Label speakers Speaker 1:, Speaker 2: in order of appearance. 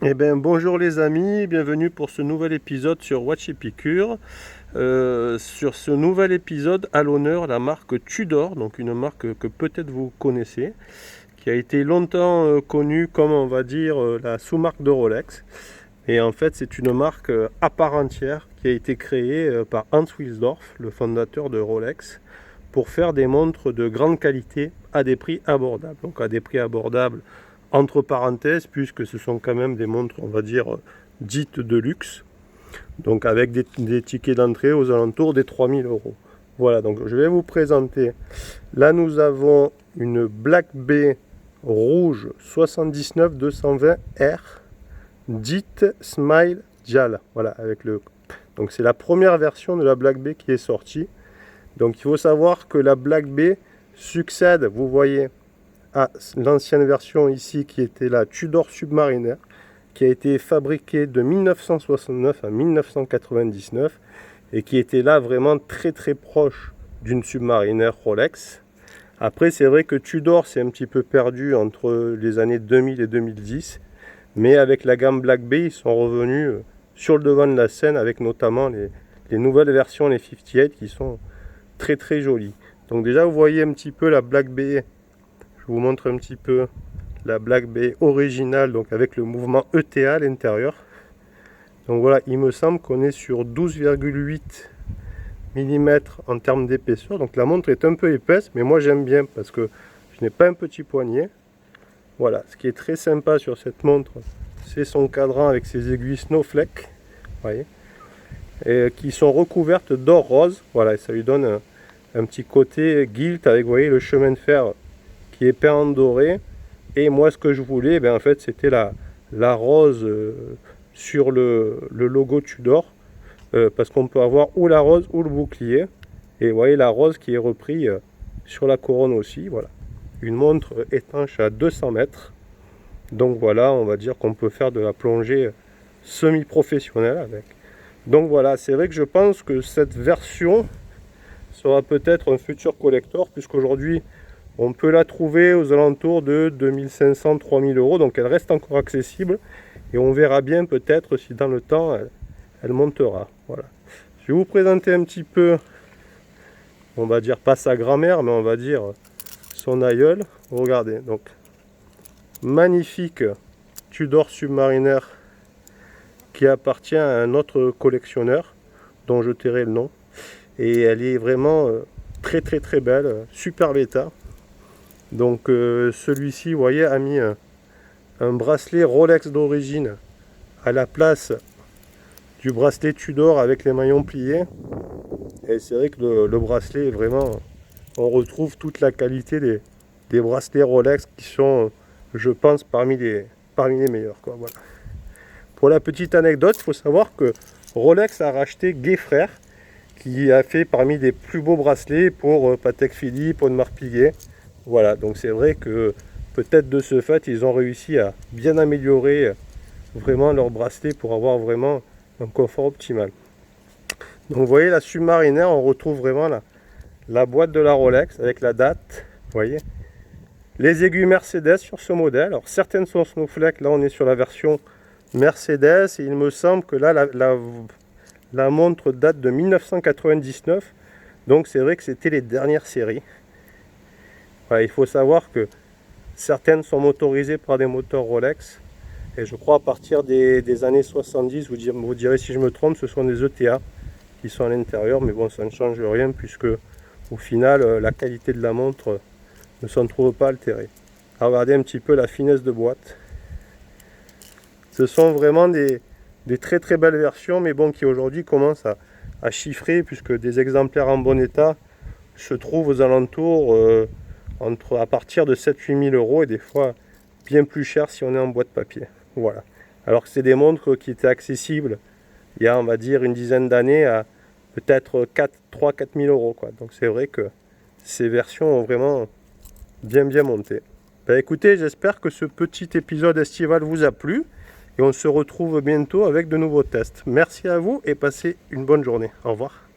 Speaker 1: Eh bien, bonjour les amis, bienvenue pour ce nouvel épisode sur Watch Epicure. Sur ce nouvel épisode, à l'honneur la marque Tudor, donc une marque que peut-être vous connaissez, qui a été longtemps connue comme on va dire la sous-marque de Rolex. Et en fait, c'est une marque à part entière qui a été créée par Hans Wilsdorf, le fondateur de Rolex, pour faire des montres de grande qualité à des prix abordables. Donc à des prix abordables entre parenthèses, puisque ce sont quand même des montres, on va dire, dites de luxe, donc avec des tickets d'entrée aux alentours des 3000 euros. Voilà, donc je vais vous présenter. Là, nous avons une Black Bay rouge 79-220R, dite Smile Dial. Voilà, avec le. Donc c'est la première version de la Black Bay qui est sortie. Donc il faut savoir que la Black Bay succède, vous voyez, à l'ancienne version ici qui était la Tudor Submariner, qui a été fabriquée de 1969 à 1999 et qui était là vraiment très très proche d'une Submariner Rolex. Après, c'est vrai que Tudor s'est un petit peu perdu entre les années 2000 et 2010, mais avec la gamme Black Bay, ils sont revenus sur le devant de la scène avec notamment les nouvelles versions, les 58, qui sont très très jolies. Donc déjà, vous voyez un petit peu la Black Bay. Je vous montre un petit peu la Black Bay originale, donc avec le mouvement ETA à l'intérieur. Donc voilà, il me semble qu'on est sur 12,8 mm en termes d'épaisseur. Donc la montre est un peu épaisse, mais moi j'aime bien parce que je n'ai pas un petit poignet. Voilà, ce qui est très sympa sur cette montre, c'est son cadran avec ses aiguilles Snowflake, voyez, et qui sont recouvertes d'or rose. Voilà, et ça lui donne un petit côté gilt avec, vous voyez, le chemin de fer qui est peint en doré. Et moi, ce que je voulais, en fait, c'était la rose sur le logo Tudor, parce qu'on peut avoir ou la rose ou le bouclier. Et vous voyez la rose qui est repris sur la couronne aussi. Voilà, une montre étanche à 200 mètres. Donc voilà, on va dire qu'on peut faire de la plongée semi-professionnelle avec. Donc voilà, c'est vrai que je pense que cette version sera peut-être un futur collector, puisqu'aujourd'hui on peut la trouver aux alentours de 2500-3000 euros, donc elle reste encore accessible et on verra bien peut-être si dans le temps elle montera. Voilà. Je vais vous présenter un petit peu, on va dire pas sa grand-mère, mais on va dire son aïeul. Regardez, donc magnifique Tudor Submariner qui appartient à un autre collectionneur dont je tairai le nom, et elle est vraiment très très très belle, super état. Donc celui-ci, vous voyez, a mis un bracelet Rolex d'origine à la place du bracelet Tudor avec les maillons pliés. Et c'est vrai que le bracelet est vraiment, on retrouve toute la qualité des bracelets Rolex qui sont, je pense, parmi les meilleurs, quoi. Voilà. Pour la petite anecdote, il faut savoir que Rolex a racheté Gay Frères, qui a fait parmi les plus beaux bracelets pour Patek Philippe, Audemars Piguet. Voilà, donc c'est vrai que peut-être de ce fait, ils ont réussi à bien améliorer vraiment leur bracelet pour avoir vraiment un confort optimal. Donc vous voyez la Submariner, on retrouve vraiment la boîte de la Rolex avec la date, vous voyez. Les aiguilles Mercedes sur ce modèle, alors certaines sont Snowflake, là on est sur la version Mercedes, et il me semble que là la montre date de 1999, donc c'est vrai que c'était les dernières séries. Voilà, il faut savoir que certaines sont motorisées par des moteurs Rolex, et je crois à partir des années 70, vous direz si je me trompe, ce sont des ETA qui sont à l'intérieur, mais bon, ça ne change rien puisque au final la qualité de la montre ne s'en trouve pas altérée. Alors, regardez un petit peu la finesse de boîte. Ce sont vraiment des très très belles versions, mais bon, qui aujourd'hui commencent à chiffrer, puisque des exemplaires en bon état se trouvent aux alentours à partir de 7-8 000 euros, et des fois bien plus cher si on est en boîte papier. Voilà. Alors que c'est des montres qui étaient accessibles il y a, on va dire, une dizaine d'années à peut-être 3-4 000 euros, quoi. Donc c'est vrai que ces versions ont vraiment bien monté. Écoutez, j'espère que ce petit épisode estival vous a plu, et on se retrouve bientôt avec de nouveaux tests. Merci à vous et passez une bonne journée. Au revoir.